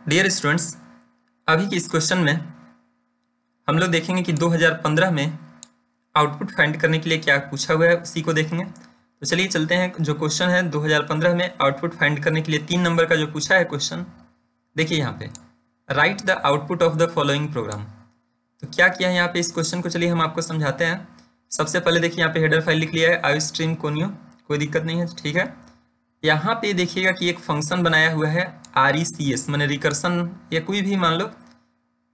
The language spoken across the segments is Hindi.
डियर स्टूडेंट्स, अभी के इस क्वेश्चन में हम लोग देखेंगे कि 2015 में आउटपुट फाइंड करने के लिए क्या पूछा हुआ है, उसी को देखेंगे। तो चलिए चलते हैं। जो क्वेश्चन है 2015 में आउटपुट फाइंड करने के लिए 3 नंबर का जो पूछा है क्वेश्चन, देखिए यहाँ पे right the output of the following programme. तो क्या किया है यहाँ पे इस क्वेश्चन को, चलिए हम आपको समझाते हैं। सबसे पहले देखिए यहाँ पे हेडर फाइल लिख लिया है आई स्ट्रीम कोनियो, कोई दिक्कत नहीं है, ठीक है। यहाँ पे देखिएगा कि एक फंक्शन बनाया हुआ है RECS मैंने रिकर्सन, या कोई भी मान लो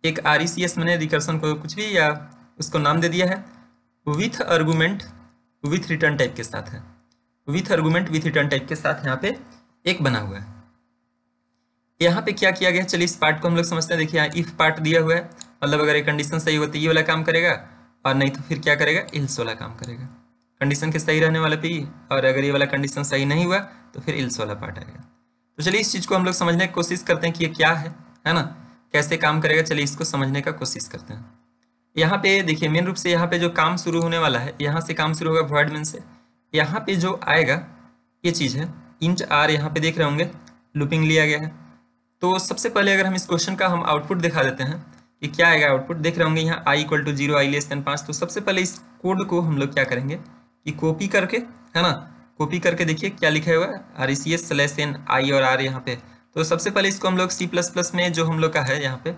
एक RECS मैंने रिकर्सन को कुछ भी या उसको नाम दे दिया है with argument with return type के साथ है, with argument with return type के साथ यहाँ पे एक बना हुआ है। यहाँ पे क्या किया गया है, चलिए इस पार्ट को हम लोग समझते हैं। देखिए यहाँ इफ पार्ट दिया हुआ है, मतलब अगर ये कंडीशन सही हो तो ये वाला काम करेगा, और नहीं तो फिर क्या करेगा, इल्स वाला काम करेगा। कंडीशन के सही रहने वाले पे ही, और अगर ये वाला कंडीशन सही नहीं हुआ तो फिर इल्स वाला पार्ट आएगा। तो चलिए इस चीज़ को हम लोग समझने की कोशिश करते हैं कि ये क्या है ना, कैसे काम करेगा। चलिए इसको समझने का कोशिश करते हैं। यहाँ पे देखिए मेन रूप से यहाँ पे जो काम शुरू होने वाला है, यहाँ से काम शुरू होगा वॉइड मेन से। यहाँ पे जो आएगा ये चीज़ है इंट आर, यहाँ पे देख रहे होंगे लूपिंग लिया गया है। तो सबसे पहले अगर हम इस क्वेश्चन का हम आउटपुट दिखा देते हैं कि क्या आएगा आउटपुट, देख रहे होंगे यहाँ i = 0 i < 5। तो सबसे पहले इस कोड को हम लोग क्या करेंगे कि कॉपी करके, है ना, कॉपी करके देखिए क्या लिखा हुआ है RECS/n i और r यहाँ पे। तो सबसे पहले इसको हम लोग C++ में जो हम लोग का है यहाँ पे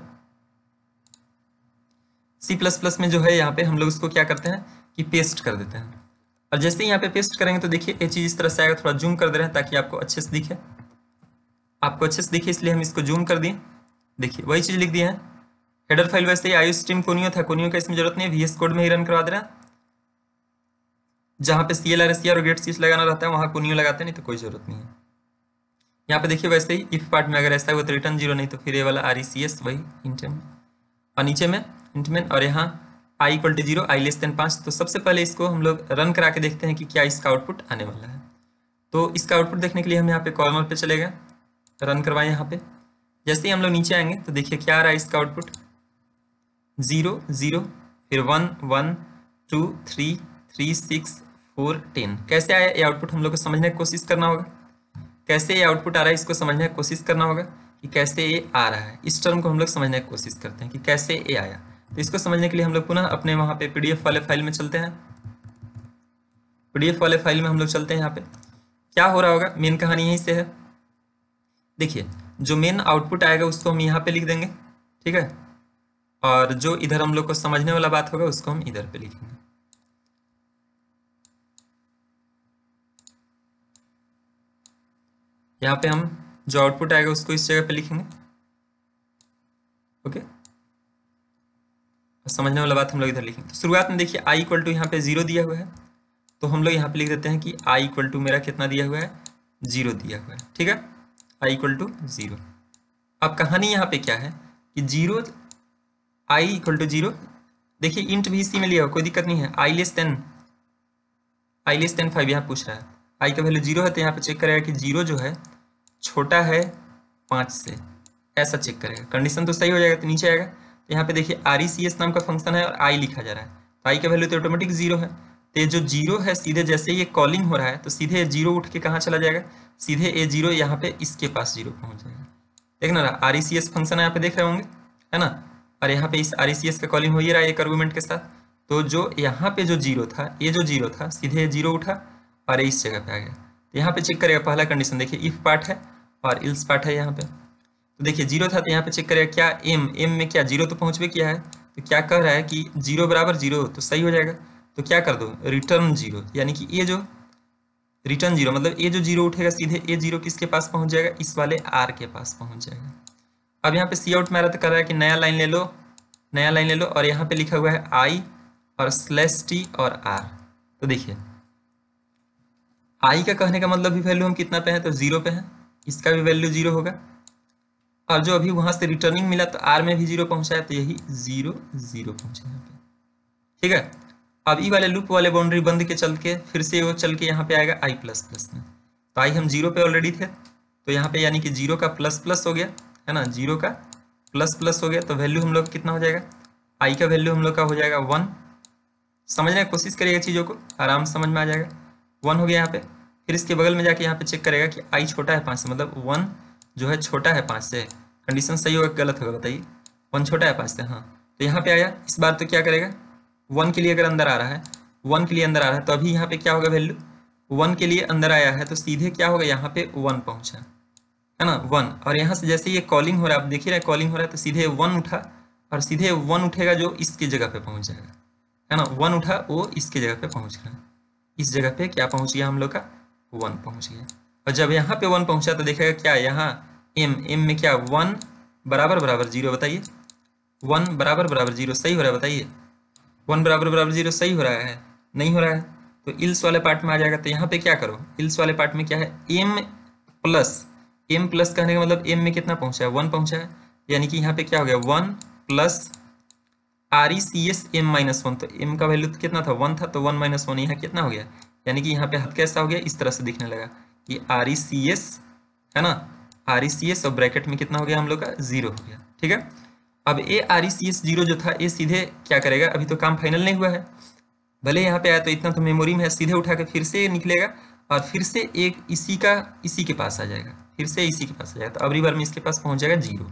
C++ में जो है यहाँ पे हम लोग उसको क्या करते हैं कि पेस्ट कर देते हैं। और जैसे ही यहाँ पे पेस्ट करेंगे तो देखिए ये चीज़ इस तरह से आएगा। थोड़ा जूम कर दे रहे हैं ताकि आपको अच्छे से दिखे, इसलिए हम इसको जूम कर दिए। देखिए वही चीज़ लिख दिए हैं। हेडर फाइल वैसे ही आई स्ट्रीम कोनियो था, कोनियो का इसमें जरूरत नहीं है, VS कोड में ही रन करवा दे रहा है। जहाँ पे CLR और गेट सीस लगाना रहता है वहाँ कोनियो लगाते हैं, नहीं तो कोई जरूरत नहीं है। यहाँ पे देखिए वैसे ही इफ पार्ट में अगर ऐसा हुआ तो रिटर्न 0, नहीं तो फिर ये वाला RECS वही इंट में, और नीचे में इंट में, और यहाँ i = 0 i < 5। तो सबसे पहले इसको हम लोग रन करा के देखते हैं कि क्या इसका आउटपुट आने वाला है। तो इसका आउटपुट देखने के लिए हम यहाँ पे कॉर्नर पे चले गए, रन करवाएं यहाँ पे। जैसे ही हम लोग नीचे आएंगे तो देखिए क्या आ रहा है इसका आउटपुट, 0 0 फिर 1 1 2 3 3 6 4 10। कैसे आया ये आउटपुट हम लोग को समझने की कोशिश करना होगा। कैसे ये आउटपुट आ रहा है इसको समझने की कोशिश करना होगा कि कैसे ये आ रहा है। इस टर्म को हम लोग समझने की कोशिश करते हैं कि कैसे ये आया। तो इसको समझने के लिए हम लोग पुनः अपने वहाँ पे PDF वाले फाइल में चलते हैं। PDF वाले फाइल में हम लोग चलते हैं। यहाँ पे क्या हो रहा होगा, मेन कहानी यहीं से है। देखिए जो मेन आउटपुट आएगा उसको हम यहाँ पे लिख देंगे, ठीक है, और जो इधर हम लोग को समझने वाला बात होगा उसको हम इधर पे लिखेंगे। यहाँ पे हम जो आउटपुट आएगा उसको इस जगह पे लिखेंगे, ओके। समझने वाला बात हम लोग इधर लिखेंगे। तो शुरुआत में देखिए i = यहाँ पे 0 दिया हुआ है, तो हम लोग यहाँ पे लिख देते हैं कि i = मेरा कितना दिया हुआ है, 0 दिया हुआ है, ठीक है, i = 0। अब कहानी यहाँ पे क्या है कि i = 0, देखिए इंट भी इसी में लिया हो, कोई दिक्कत नहीं है। i < 5 यहाँ पूछ रहा है, i का वैल्यू 0 है तो यहाँ पे चेक करेगा कि 0 जो है छोटा है 5 से, ऐसा चेक करेगा। कंडीशन तो सही हो जाएगा तो नीचे आएगा। तो यहाँ पे देखिए RECS नाम का फंक्शन है और i लिखा जा रहा है, तो i का वैल्यू तो ऑटोमेटिक 0 है। तो ये जो 0 है सीधे जैसे ये कॉलिंग हो रहा है तो सीधे 0 उठ के कहाँ चला जाएगा, सीधे ये 0 यहाँ पे इसके पास 0 पहुँच जाएगा। देखना रहा RECS फंक्शन यहाँ पे देख रहे होंगे, है ना, और यहाँ पे इस RECS का कॉलिंग हो ही रहा है एक आर्गुमेंट के साथ। तो जो यहाँ पे जो 0 था, ये जो 0 था सीधे 0 उठा और इस जगह पे आ गया। तो यहाँ पे चेक करेगा पहला कंडीशन, देखिए इफ पार्ट है और इल्स पार्ट है यहाँ पे। तो देखिए 0 था तो यहाँ पे चेक करेगा क्या m में क्या 0 तो पहुँच भी किया है, तो क्या कह रहा है कि 0 = 0 तो सही हो जाएगा। तो क्या कर दो, रिटर्न 0, यानी कि ये जो रिटर्न 0 मतलब ये जो 0 उठेगा सीधे ये 0 किसके पास पहुँच जाएगा, इस वाले r के पास पहुँच जाएगा। अब यहाँ पे सी आउट में आ रहा तो कर रहा है कि नया लाइन ले लो, नया लाइन ले लो, और यहाँ पे लिखा हुआ है i और /t और r। तो देखिए i का कहने का मतलब भी वैल्यू हम कितना पे हैं, तो 0 पे हैं, इसका भी वैल्यू 0 होगा, और जो अभी वहां से रिटर्निंग मिला तो r में भी 0 पहुंचा है, तो यही 0 0 पहुंचा यहाँ पे, ठीक है। अब ई वाले लूप वाले बाउंड्री बंद के चल के फिर से वो चल के यहाँ पे आएगा i++ में। तो i हम 0 पे ऑलरेडी थे, तो यहाँ पे यानी कि 0 का ++ हो गया, है ना, 0 का ++ हो गया। तो वैल्यू हम लोग कितना हो जाएगा, i का वैल्यू हम लोग का हो जाएगा 1। समझने की कोशिश करिएगा चीज़ों को, आराम से समझ में आ जाएगा। 1 हो गया यहाँ पे। फिर इसके बगल में जाके यहाँ पे चेक करेगा कि i छोटा है 5 से, मतलब 1 जो है छोटा है 5 से। कंडीशन सही होगा गलत होगा बताइए? 1 छोटा है 5 से, हाँ। तो यहाँ पे आया, इस बार तो क्या करेगा, 1 के लिए अगर अंदर आ रहा है, 1 के लिए अंदर आ रहा है, तो अभी यहाँ पे क्या होगा वैल्यू, 1 के लिए अंदर आया है तो सीधे क्या होगा, यहाँ पे 1 पहुंचा है ना, 1। और यहाँ से जैसे ये कॉलिंग हो रहा है, आप देख ही रहे कॉलिंग हो रहा है, तो सीधे 1 उठा और सीधे 1 उठेगा जो इसकी जगह पे पहुंच जाएगा, है ना। 1 उठा वो इसके जगह पे पहुंच गया, इस जगह पे क्या पहुंच गया हम लोग का, 1 पहुंच गया। और जब यहाँ पे 1 पहुंचा तो देखेगा क्या, यहाँ m में क्या 1 बराबर बराबर 0, बताइए 1 बराबर बराबर 0 सही हो रहा है, बताइए 1 बराबर बराबर 0 सही हो रहा है, नहीं हो रहा है, तो इल्स वाले पार्ट में आ जाएगा। तो यहाँ पे क्या करो, इल्स वाले पार्ट में क्या है, m प्लस कहने का मतलब m में कितना पहुंचा है, 1 पहुंचा है, यानी कि यहाँ पे क्या हो गया 1 प्लस RECS m माइनस 1, तो m का वैल्यू कितना था 1 था, तो 1 माइनस 1 यहाँ कितना हो गया, यानी कि यहाँ पे हाथ कैसा हो गया, इस तरह से दिखने लगा कि RECS है ना, RECS और ब्रैकेट में कितना हो गया हम लोग का 0 हो गया, ठीक है। अब ये RECS 0 जो था ये सीधे क्या करेगा, अभी तो काम फाइनल नहीं हुआ है, भले यहाँ पे आया तो इतना तो मेमोरी में है, सीधे उठा के फिर से निकलेगा और फिर से एक इसी के पास आ जाएगा, फिर से इसी के पास आ जाएगा, तो अगली बार में इसके पास पहुंच जाएगा 0।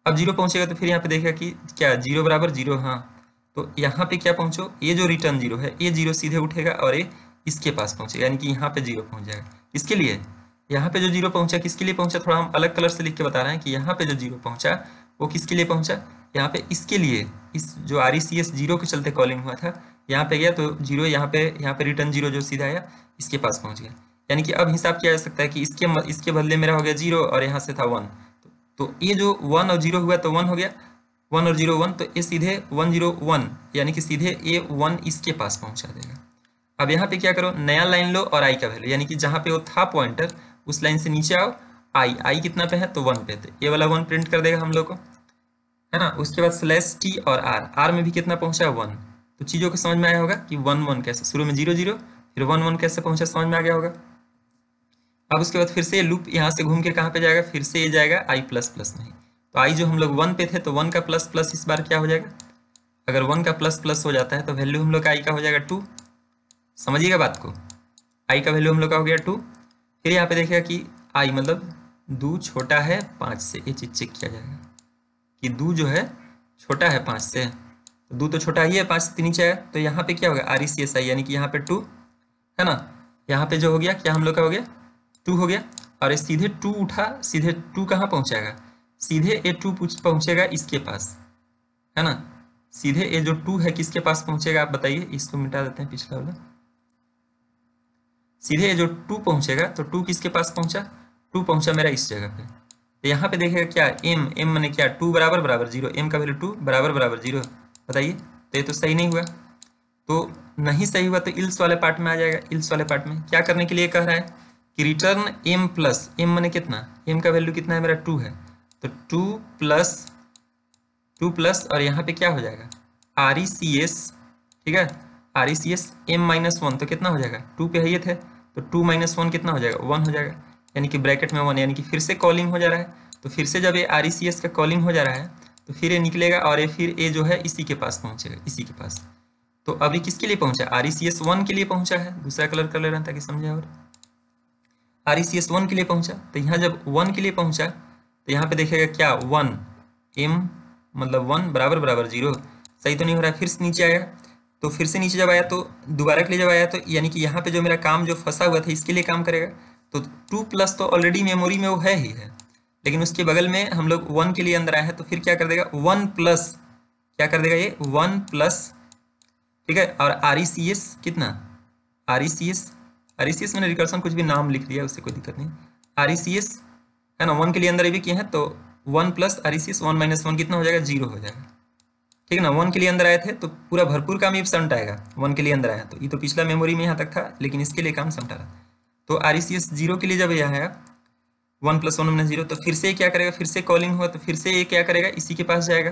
अब 0 पहुंचेगा तो फिर यहाँ पे देखेगा कि क्या 0 बराबर 0, हाँ, तो यहाँ पे क्या पहुंचो, ये जो रिटर्न 0 है ये 0 सीधे उठेगा और ये इसके पास पहुंचेगा, यानी कि यहाँ पे 0 पहुंच जाएगा। इसके लिए यहाँ पे जो 0 पहुंचा किसके लिए पहुंचा, थोड़ा हम अलग कलर से लिख के बता रहे हैं कि यहाँ पे जो 0 पहुंचा वो किसके लिए पहुंचा, यहाँ पे इसके लिए, इस जो RECS 0 के चलते कॉलिंग हुआ था, यहाँ पे गया तो 0, यहाँ पे रिटर्न 0 जो सीधा आया इसके पास पहुंच गया। यानी कि अब हिसाब किया जा सकता है कि इसके बदले मेरा हो गया 0 और यहाँ से था 1, तो ये जो 1 और 0 हुआ तो 1 हो गया, 1 और 0 1, तो ये सीधे 1 0 1, यानी कि सीधे ये 1 इसके पास पहुंचा देगा। अब यहाँ पे क्या करो, नया लाइन लो और i का वैल्यू, यानी कि जहाँ पे वो था पॉइंटर उस लाइन से नीचे आओ, i कितना पे है तो 1 पे, तो ये वाला 1 प्रिंट कर देगा हम लोग को, है ना। उसके बाद /t और r में भी कितना पहुंचा 1, तो चीज़ों को समझ में आया होगा कि 1 1 कैसे, शुरू में 0 0 फिर 1 1 कैसे पहुंचा, समझ में आ गया होगा। अब उसके बाद फिर से लूप यहाँ से घूम के कहाँ पे जाएगा, फिर से ये जाएगा i प्लस प्लस में, तो i जो हम लोग 1 पे थे तो 1 का प्लस प्लस इस बार क्या हो जाएगा, अगर 1 का प्लस प्लस हो जाता है तो वैल्यू हम लोग का i का हो जाएगा 2, समझिएगा बात को, i का वैल्यू हम लोग का हो गया 2। फिर यहाँ पे देखिएगा कि i मतलब 2 छोटा है 5 से, ये चीज़ चेक किया जाएगा कि 2 जो है छोटा है 5 से, तो 2 तो छोटा ही है 5 से नीचे आया, तो यहाँ पे क्या होगा RECS यानी कि यहाँ पे 2 है ना, यहाँ पे जो हो गया क्या हम लोग का हो गया 2 हो गया, और ये सीधे 2 उठा, सीधे 2 कहाँ पहुँचाएगा, सीधे ये 2 पहुँचेगा इसके पास, है ना, सीधे ये जो 2 है किसके पास पहुँचेगा आप बताइए, इसको मिटा देते हैं पिछला वाला, सीधे ये जो 2 पहुँचेगा तो 2 किसके पास पहुँचा, 2 पहुँचा मेरा इस जगह पे, तो यहाँ पे देखेगा क्या m मैंने क्या 2 बराबर बराबर 0, m का वैल्यू 2 बराबर बराबर 0, बताइए, तो ये तो सही नहीं हुआ, तो नहीं सही हुआ तो इल्स वाले पार्ट में आ जाएगा। इल्स वाले पार्ट में क्या करने के लिए कह रहा है कि रिटर्न m प्लस, m मैंने कितना, m का वैल्यू कितना है मेरा 2 है, तो 2 प्लस और यहाँ पे क्या हो जाएगा RECS, ठीक है, RECS m माइनस 1, तो कितना हो जाएगा 2 पे है ये थे, तो 2 माइनस 1 कितना हो जाएगा 1 हो जाएगा, यानी कि ब्रैकेट में 1, यानी कि फिर से कॉलिंग हो जा रहा है, तो फिर से जब ये RECS का कॉलिंग हो जा रहा है तो फिर ये निकलेगा और ये फिर ये जो है इसी के पास पहुंचेगा, इसी के पास। तो अभी किसके लिए पहुंचा, RECS 1 के लिए पहुंचा है, दूसरा कलर कर ले रहा था ताकि समझे, और RECS 1 के लिए पहुंचा, तो यहाँ जब 1 के लिए पहुंचा तो यहाँ पे देखेगा क्या 1 m मतलब 1 बराबर बराबर 0, सही तो नहीं हो रहा है, फिर से नीचे आया, तो फिर से नीचे जब आया तो दोबारा के लिए जब आया तो यानी कि यहाँ पे जो मेरा काम जो फंसा हुआ था इसके लिए काम करेगा, तो 2 प्लस तो ऑलरेडी मेमोरी में वो है ही है, लेकिन उसके बगल में हम लोग 1 के लिए अंदर आए हैं तो फिर क्या कर देगा 1 प्लस, क्या कर देगा ये 1 प्लस, ठीक है, और RECS कितना, RECS मैंने रिकर्सन कुछ भी नाम लिख दिया उससे कोई दिक्कत नहीं, RECS है ना 1 के लिए अंदर भी किए हैं, तो 1 प्लस RECS 1 माइनस 1 कितना हो जाएगा 0 हो जाएगा, ठीक है ना। 1 के लिए अंदर आए थे तो पूरा भरपूर काम ये संट आएगा, 1 के लिए अंदर आया तो ये तो पिछला मेमोरी में यहाँ तक था, लेकिन इसके लिए काम संटा रहा, तो RECS 0 के लिए जब यह आया 1 प्लस 1 माइनस 0, तो फिर से क्या करेगा, फिर से कॉलिंग हुआ तो फिर से ये क्या करेगा इसी के पास जाएगा,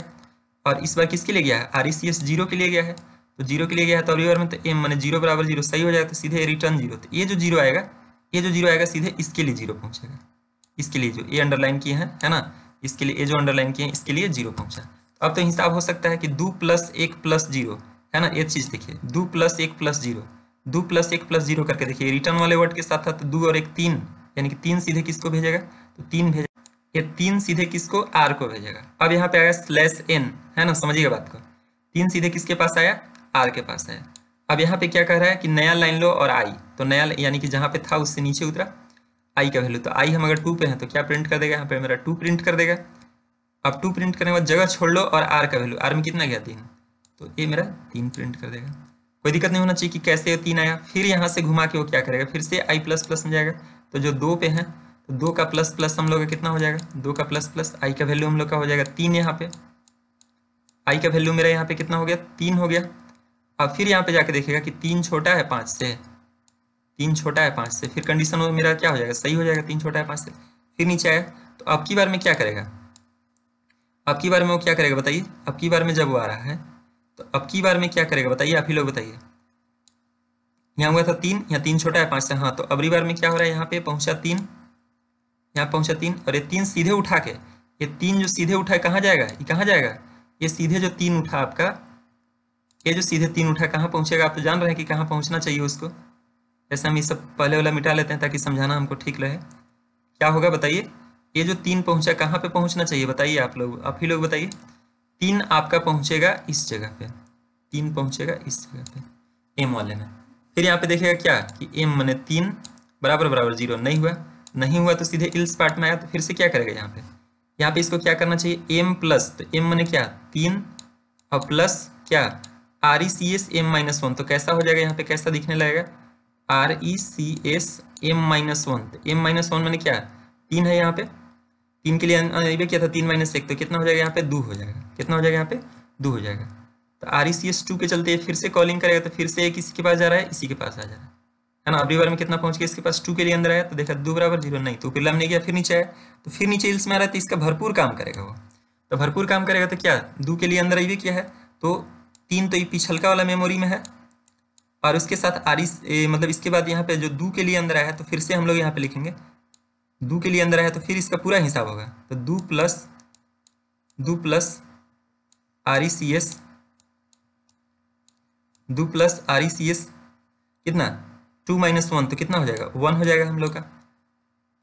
और इस बार किसके लिए गया है RECS 0 के लिए गया है, तो 0 के लिए गया है तो अगली बार में तो m मैंने 0 बराबर 0 सही हो जाएगा, तो सीधे रिटर्न 0, तो ये जो 0 आएगा, ये जो 0 आएगा सीधे इसके लिए 0 पहुंचेगा, इसके लिए जो ये अंडरलाइन किए हैं है ना, इसके लिए ये जो अंडरलाइन किए हैं इसके लिए 0 पहुंचा। तो अब तो हिसाब हो सकता है कि 2 प्लस 1 प्लस 0 है ना, ये चीज़ देखिए 2 प्लस 1 प्लस 0, 2 प्लस 1 प्लस 0 करके देखिए, रिटर्न वाले वर्ड के साथ साथ 2 और 1 3, यानी कि 3 सीधे किसको भेजेगा, तो 3 भेजेगा, ये 3 सीधे किसको, आर को भेजेगा। अब यहाँ पे आएगा स्लैश एन, है ना, समझिएगा बात को। 3 सीधे किसके पास आया, आर के पास आया। अब यहाँ पे क्या कह रहा है कि नया लाइन लो और आई, तो नया यानी कि जहाँ पे था उससे नीचे उतरा आई का वैल्यू, तो आई हम अगर 2 पे हैं तो क्या प्रिंट कर देगा, यहाँ पे मेरा 2 प्रिंट कर देगा। अब 2 प्रिंट करने के बाद जगह छोड़ लो और आर का वैल्यू, आर में कितना गया 3, तो ये मेरा 3 प्रिंट कर देगा। कोई दिक्कत नहीं होना चाहिए कि कैसे 3 आया। फिर यहाँ से घुमा के वो क्या करेगा, फिर से आई प्लस प्लस में जाएगा, तो जो 2 पे है तो 2 का प्लस प्लस हम लोग का कितना हो जाएगा, 2 का प्लस प्लस आई का वैल्यू हम लोग का हो जाएगा 3। यहाँ पे आई का वैल्यू मेरा यहाँ पे कितना हो गया, 3 हो गया। अब फिर यहाँ पे जाके देखेगा कि 3 छोटा है 5 से, 3 छोटा है 5 से, फिर कंडीशन वो मेरा क्या हो जाएगा, सही हो जाएगा, 3 छोटा है 5 से। फिर नीचे आया, तो अब की बार में क्या करेगा, अब की बार में वो क्या करेगा बताइए। अब की बार में जब वो आ रहा है तो अब की बार में क्या करेगा बताइए, आप ही लोग बताइए। यहाँ हुआ था 3, यहाँ 3 छोटा है 5 से, हाँ, तो अगली बार में क्या हो रहा है, यहाँ पे पहुंचा 3, यहाँ पहुंचा 3, और ये 3 सीधे उठा के, ये 3 जो सीधे उठा है कहाँ जाएगा, ये कहाँ जाएगा, ये सीधे जो 3 उठा आपका, ये जो सीधे 3 उठा कहाँ पहुंचेगा, आप तो जान रहे हैं कि कहाँ पहुंचना चाहिए उसको। ऐसा हम ये सब पहले वाला मिटा लेते हैं ताकि समझाना हमको ठीक रहे। क्या होगा बताइए, ये जो 3 पहुंचा कहाँ पे पहुंचना चाहिए बताइए, आप लोग, आप ही लोग बताइए। 3 आपका पहुंचेगा इस जगह पे, 3 पहुंचेगा इस जगह पे एम वाले में। फिर यहाँ पे देखेगा क्या कि एम माने 3 बराबर बराबर 0, नहीं हुआ, नहीं हुआ तो सीधे इल्स पार्ट में आया, तो फिर से क्या करेगा यहाँ पे इसको क्या करना चाहिए, एम प्लस, तो एम माने क्या 3 और प्लस क्या R E C S M minus 1, तो कैसा हो जाएगा यहाँ पे, कैसा दिखने लगेगा, R E C S M minus 1, तो एम माइनस 1 मैंने क्या 3 है यहाँ पे, 3 के लिए क्या था 3 माइनस 1, तो कितना हो जाएगा यहाँ पे 2 हो जाएगा, कितना हो जाएगा यहाँ पे 2 हो जाएगा। तो आर ई सी एस 2 के चलते फिर से कॉलिंग करेगा, तो फिर से किसी के पास जा रहा है, इसी के पास आ जा रहा है ना। अगली बार में कितना पहुंच गया इसके पास, 2 के लिए अंदर आया, तो देखा 2 बराबर 0, नहीं, तो फिर नहीं गया, फिर नीचे आया, तो फिर नीचे इल्स में आ रहा है, तो इसका भरपूर काम करेगा वो। तो भरपूर काम करेगा तो क्या 2 के लिए अंदर आई क्या है, तो 3 तो ये पिछलका वाला मेमोरी में है, और उसके साथ मतलब इसके बाद यहाँ पे जो 2 के लिए अंदर आया है, तो फिर से हम लोग यहाँ पे लिखेंगे 2 के लिए अंदर आया, तो फिर इसका पूरा हिसाब होगा, तो 2 plus R E C S, 2 plus R E C S कितना 2 माइनस 1, तो कितना हो जाएगा 1 हो जाएगा हम लोग का।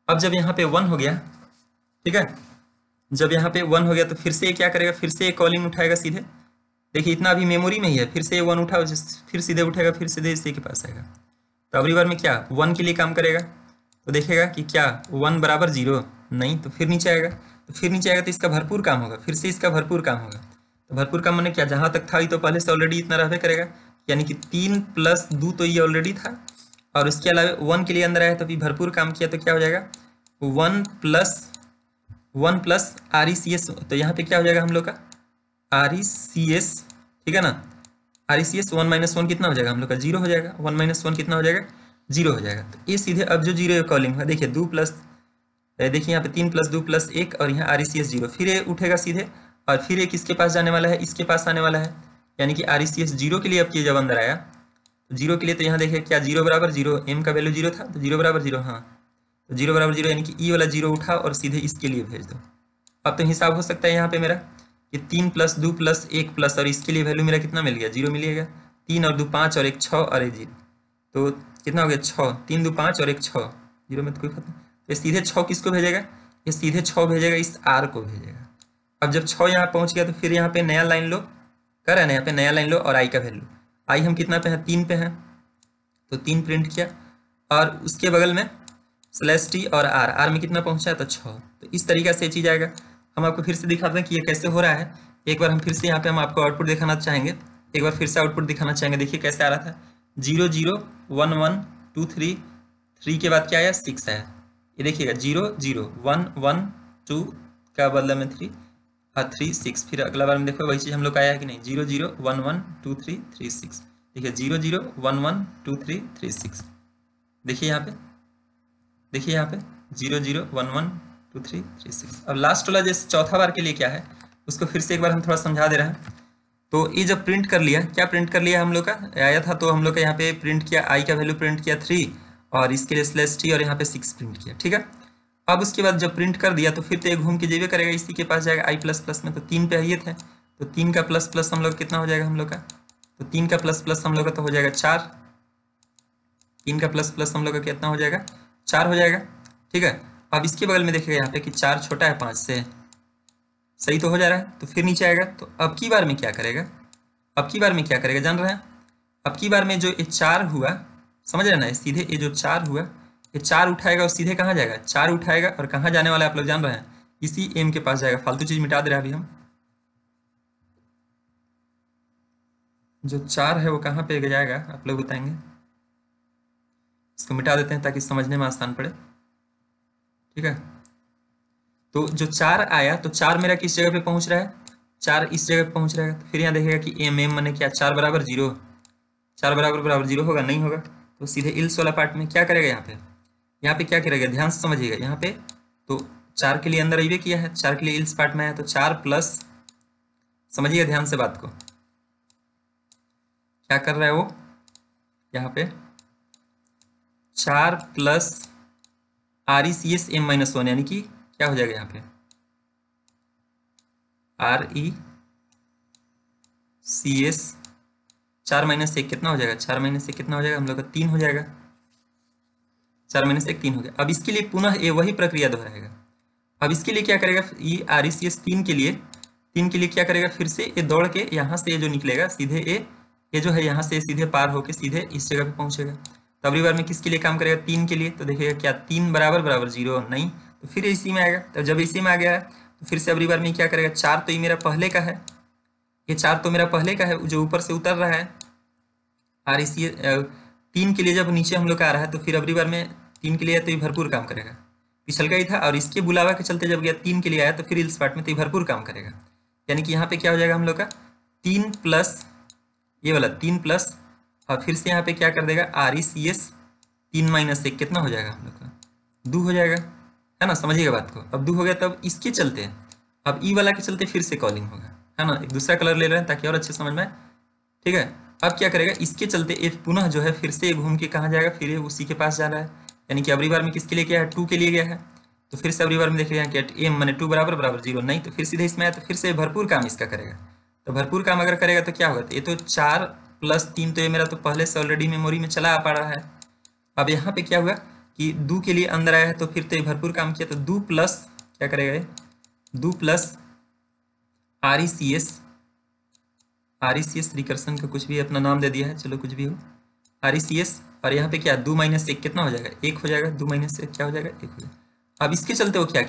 अब जब यहाँ पे 1 हो गया, ठीक है, जब यहाँ पे 1 हो गया तो फिर से क्या करेगा, फिर से कॉलिंग उठाएगा सीधे, देखिए इतना अभी मेमोरी में ही है, फिर से 1 उठा, फिर सीधे उठेगा, फिर सीधे इसी के पास आएगा। तो अगली बार में क्या 1 के लिए काम करेगा, तो देखेगा कि क्या 1 बराबर 0, नहीं, तो फिर नीचे आएगा, तो फिर नीचे आएगा तो इसका भरपूर काम होगा, फिर से इसका भरपूर काम होगा। तो भरपूर काम मैंने क्या, जहाँ तक था ये तो पहले से ऑलरेडी इतना रहबे करेगा, यानी कि 3 प्लस 2 तो ये ऑलरेडी था, और उसके अलावा 1 के लिए अंदर आया तो भी भरपूर काम किया, तो क्या हो जाएगा 1 plus R E C S, तो यहाँ पे क्या हो जाएगा हम लोग का आर ई सी एस, ठीक है ना, R E C S 1 minus 1 कितना हो जाएगा हम लोग का 0 हो जाएगा, 1 माइनस 1 कितना हो जाएगा 0 हो जाएगा। तो ये सीधे अब जो 0 कॉलिंग है, देखिए 2 प्लस, देखिए यहाँ पे 3 प्लस 2 प्लस 1, और यहाँ आर ई सी एस 0, फिर ये उठेगा सीधे, और फिर ये किसके पास जाने वाला है, इसके पास आने वाला है, यानी कि आर ई सी एस 0 के लिए अब ये जब अंदर आया, तो 0 के लिए, तो यहाँ देखिए क्या 0 बराबर 0, एम का वैल्यू 0 था, तो 0 बराबर 0, हाँ, तो 0 बराबर 0 यानी कि ई वाला 0 उठा और सीधे इसके लिए भेज दो। अब तो हिसाब हो सकता है यहाँ पे मेरा कि 3 प्लस 2 प्लस 1 प्लस, और इसके लिए वैल्यू मेरा कितना मिल गया 0 मिलेगा, 3 और 2 5 और 1 6 और 1 0, तो कितना हो गया 6, 3 2 5 और 1 6, 0 में तो कोई खत्म, ये सीधे 6 किसको भेजेगा, ये सीधे 6 भेजेगा इस आर को भेजेगा। अब जब 6 यहाँ पहुँच गया तो फिर यहाँ पे नया लाइन लो, कर है ना, यहाँ पे नया लाइन लो, और आई का वैल्यू, आई हम कितना पे हैं 3 पे हैं, तो 3 प्रिंट किया, और उसके बगल में स्लैश टी और आर, आर में कितना पहुंचा है तो 6, तो इस तरीका से चीज़ आएगा। हम आपको फिर से दिखाते हैं कि ये कैसे हो रहा है, एक बार हम फिर से यहाँ पे हम आपको आउटपुट दिखाना चाहेंगे, एक बार फिर से आउटपुट दिखाना चाहेंगे, देखिए कैसे आ रहा था 0 0 1 1 2 3, 3 के बाद क्या आया 6 आया, ये देखिएगा 0 0 1 1 2 का बदला में 3 और 3 6, फिर अगला बार में देखो वही चीज़ हम लोग का आया है कि नहीं, 0 0 1 1 2 3 3 6, देखिए 0 0 1 1 2 3 3 6, देखिए यहाँ पे, देखिए यहाँ पे 0 0 1 1 2 3 3 6। अब लास्ट वाला जैसे चौथा बार के लिए क्या है उसको फिर से एक बार हम थोड़ा समझा दे रहे हैं। तो ये जब प्रिंट कर लिया, क्या प्रिंट कर लिया हम लोग का आया था, तो हम लोग का यहाँ पे प्रिंट किया आई का वैल्यू प्रिंट किया 3, और इसके लिए स्लैश टी, और यहाँ पे 6 प्रिंट किया, ठीक है। अब उसके बाद जब प्रिंट कर दिया तो फिर तो ये घूम के जेबे करेगा, इसी के पास जाएगा आई प्लस प्लस में, तो 3 पे ये थे, तो 3 का प्लस प्लस हम लोग कितना हो जाएगा हम लोग का, तो 3 का प्लस प्लस हम लोग का तो हो जाएगा 4, 3 का प्लस प्लस हम लोग का कितना हो जाएगा 4 हो जाएगा, ठीक है। अब इसके बगल में देखिएगा यहाँ पे कि 4 छोटा है 5 से, सही तो हो जा रहा है, तो फिर नीचे आएगा। तो अब की बार में क्या करेगा, अब की बार में क्या करेगा जान रहे हैं, अब की बार में जो ये 4 हुआ, समझ रहे ना, सीधे ये जो 4 हुआ, ये 4 उठाएगा और सीधे कहाँ जाएगा, 4 उठाएगा और कहाँ जाने वाला है आप लोग जान रहे हैं, इसी m के पास जाएगा। फालतू चीज मिटा दे रहे हैं अभी हम, जो 4 है वो कहाँ पे जाएगा आप लोग बताएंगे। इसको मिटा देते हैं ताकि समझने में आसान पड़े, ठीक है। तो जो 4 आया, तो 4 मेरा किस जगह पे पहुंच रहा है, 4 इस जगह पे पहुंच रहा है। तो फिर यहाँ देखिएगा कि एम एम मैंने क्या, 4 बराबर 0, 4 बराबर बराबर 0 होगा, नहीं होगा। तो सीधे इल्स वाला पार्ट में क्या करेगा, यहाँ पे क्या करेगा, ध्यान से समझिएगा। यहाँ पे तो 4 के लिए अंदर अइबे किया है, 4 के लिए इल्स पार्ट में है, तो 4 प्लस, समझिएगा ध्यान से बात को, क्या कर रहा है वो, यहाँ पे 4 प्लस RECS m-1, यानी कि क्या हो जाएगा यहाँ पे RECS 4 - 1 कितना हो जाएगा, 4 - 1 कितना हो जाएगा हम लोग का 3 हो जाएगा, 4 - 1 3 हो गया। अब इसके लिए पुनः ये वही प्रक्रिया दोहराएगा। अब इसके लिए क्या करेगा, ये RECS 3 के लिए क्या करेगा, फिर से ये दौड़ के यहाँ से ये जो निकलेगा सीधे ये जो है यहाँ से सीधे पार होके सीधे इस जगह पे पहुंचेगा। तो अगली बार में किसके लिए काम करेगा, 3 के लिए। तो देखिएगा क्या 3 बराबर बराबर 0, नहीं, तो फिर इसी में आएगा। तो जब इसी में आ गया है तो फिर से अगली बार में क्या करेगा, 4 तो ये मेरा पहले का है, ये 4 तो मेरा पहले का है जो ऊपर से उतर रहा है। RECS 3 के लिए जब नीचे हम लोग का आ रहा है, तो फिर अगली बार में 3 के लिए तो ये भरपूर काम करेगा, पिछल का ही था, और इसके बुलावा के चलते जब गया 3 के लिए आया तो फिर इस पार्ट में तो ये भरपूर काम करेगा। यानी कि यहाँ पे क्या हो जाएगा हम लोग का 3 प्लस ये वाला 3 प्लस, और फिर से यहाँ पे क्या कर देगा RECS 3 - 1 कितना हो जाएगा हम लोग का 2 हो जाएगा, है ना, समझिएगा बात को। अब 2 हो गया, तब इसके चलते अब ई वाला के चलते फिर से कॉलिंग होगा, है ना, एक दूसरा कलर ले रहे हैं ताकि और अच्छे समझ में आए, ठीक है। अब क्या करेगा, इसके चलते ये पुनः जो है फिर से घूम के कहाँ जाएगा, फिर ये उसी के पास जा रहा है। यानी कि अगली बार में किसके लिए गया है, 2 के लिए गया है। तो फिर से अगली बार में देखिएगा कि m माने 2 बराबर बराबर 0, नहीं, तो फिर सीधे इसमें आया तो फिर से भरपूर काम इसका करेगा। तो भरपूर काम अगर करेगा तो क्या होगा, तो ये तो 4 + 3 तो ये मेरा तो पहले से ऑलरेडी मेमोरी में चला आ पा रहा है। अब यहाँ पे क्या हुआ कि 2 के लिए अंदर आया है, तो फिर तो ये भरपूर काम किया, तो 2 प्लस क्या करेगा ये 2 प्लस RECS रिकर्सन का कुछ भी अपना नाम दे दिया है, चलो कुछ भी हो, RECS, और यहाँ पे क्या 2 - 1 कितना हो जाएगा, 1 हो जाएगा, 2 - 1 क्या हो जाएगा, 1 हो जाएगा। अब इसके चलते वो क्या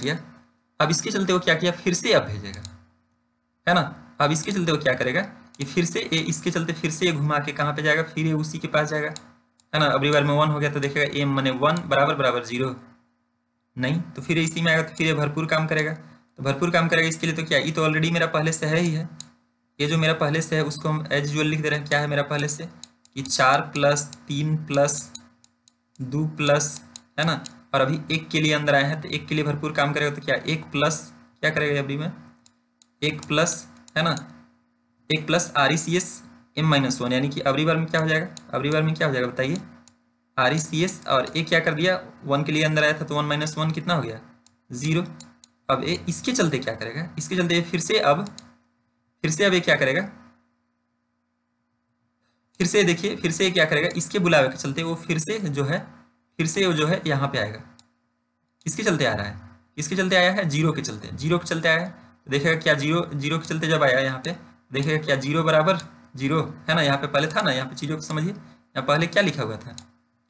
किया, फिर से अब भेजेगा, है ना। अब इसके चलते वो क्या करेगा कि फिर से इसके चलते फिर से ये घुमा के कहाँ पे जाएगा, फिर ये उसी के पास जाएगा, है ना। अगली बार में 1 हो गया तो देखेगा m माने 1 बराबर बराबर 0, नहीं, तो फिर इसी में आएगा तो फिर ये भरपूर काम करेगा। तो भरपूर काम करेगा इसके लिए तो क्या, ये तो ऑलरेडी मेरा पहले से है ही है, ये जो मेरा पहले से है उसको हम एज यूजुअल लिख दे रहे हैं, क्या है मेरा पहले से कि 4 + 3 + 2 प्लस, है ना। और अभी 1 के लिए अंदर आए हैं तो 1 के लिए भरपूर काम करेगा, तो क्या 1 प्लस क्या करेगा अभी में 1 प्लस, है ना, 1 प्लस RECS m-1, यानी कि अगली बार में क्या हो जाएगा, अगली बार में क्या हो जाएगा बताइए, RECS और एक क्या कर दिया 1 के लिए अंदर आया था तो 1 - 1 कितना हो गया 0। अब ये इसके चलते क्या करेगा, इसके चलते फिर से अब ये क्या करेगा, फिर से देखिए फिर से क्या करेगा, इसके बुलावे के चलते वो फिर से जो है यहाँ पे आएगा। किसके चलते आ रहा है, किसके चलते आया है, 0 के चलते, 0 के चलते आया है। तो देखेगा क्या 0 के चलते जब आया यहाँ पे देखेगा क्या 0 बराबर 0, है ना। यहाँ पे पहले था ना, यहाँ पे चीज़ों को समझिए, यहाँ पहले क्या लिखा हुआ था,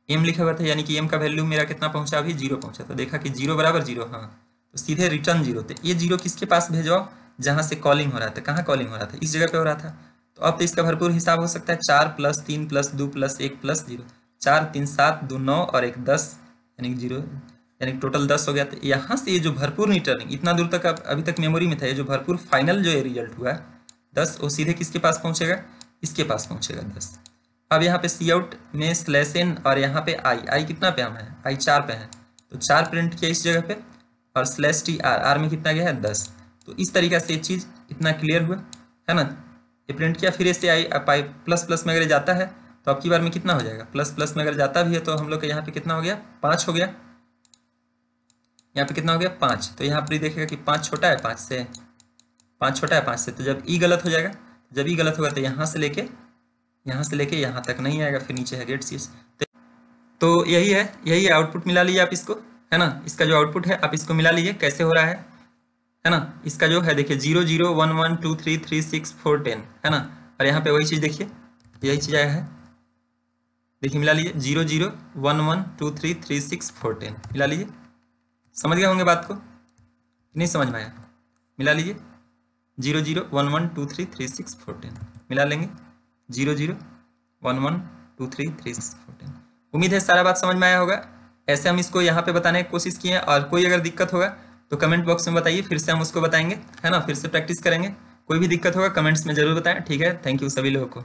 m लिखा हुआ था, यानी कि m का वैल्यू मेरा कितना पहुंचा, अभी 0 पहुंचा। तो देखा कि 0 बराबर 0, हाँ, तो सीधे रिटर्न 0। तो ये 0 किसके पास भेजवाओ, जहाँ से कॉलिंग हो रहा था, कहाँ कॉलिंग हो रहा था, इस जगह पे हो रहा था। तो अब तो इसका भरपूर हिसाब हो सकता है, 4 + 3 + 2 + 1 + 0, 4 3 7 2 9 और 1 10, यानी 0, यानी टोटल 10 हो गया। तो यहाँ से ये जो भरपूर रिटर्निंग इतना दूर तक अभी तक मेमोरी में था, ये जो भरपूर फाइनल जो ये रिजल्ट हुआ 10, वो सीधे किसके पास पहुँचेगा, इसके पास पहुँचेगा 10। अब यहाँ पे Cout में /n और यहाँ पे i कितना पे हम है, i 4 पे है, तो 4 प्रिंट किया इस जगह पे, और /tr में कितना गया है 10। तो इस तरीके से ये चीज़ इतना क्लियर हुआ, है ना। ये प्रिंट किया, फिर इससे आई प्लस प्लस में अगर जाता है तो अब की बार में कितना हो जाएगा, प्लस प्लस में अगर जाता भी है तो हम लोग का यहाँ पे कितना हो गया 5 हो गया, यहाँ पे कितना हो गया 5। तो यहाँ पर देखिएगा कि 5 छोटा है 5 से, 5 छोटा है 5 से, तो जब ई गलत हो जाएगा, जब ई गलत होगा तो यहाँ से लेके यहाँ तक नहीं आएगा, फिर नीचे है गेट सी। तो यही है आउटपुट मिला लीजिए आप इसको, है ना। इसका जो आउटपुट है आप इसको मिला लीजिए कैसे हो रहा है ना। इसका जो है देखिए 0 0 1 1 2 3 3 6 4 10 है ना। और यहाँ पे वही चीज़ देखिए, यही चीज़ आया है, देखिए मिला लीजिए 0 0 1 1 2 3 3 6 4 10 मिला लीजिए। समझ गए होंगे बात को, नहीं समझ में आया? मिला लीजिए 0 0 1 1 2 3 3 6 4 10 मिला लेंगे 0 0 1 1 2 3 3 6 4 10। उम्मीद है सारा बात समझ में आया होगा। ऐसे हम इसको यहाँ पे बताने की कोशिश किए हैं, और कोई अगर दिक्कत होगा तो कमेंट बॉक्स में बताइए, फिर से हम उसको बताएंगे, है ना। फिर से प्रैक्टिस करेंगे। कोई भी दिक्कत होगा कमेंट्स में जरूर बताएं, ठीक है। थैंक यू सभी लोगों को।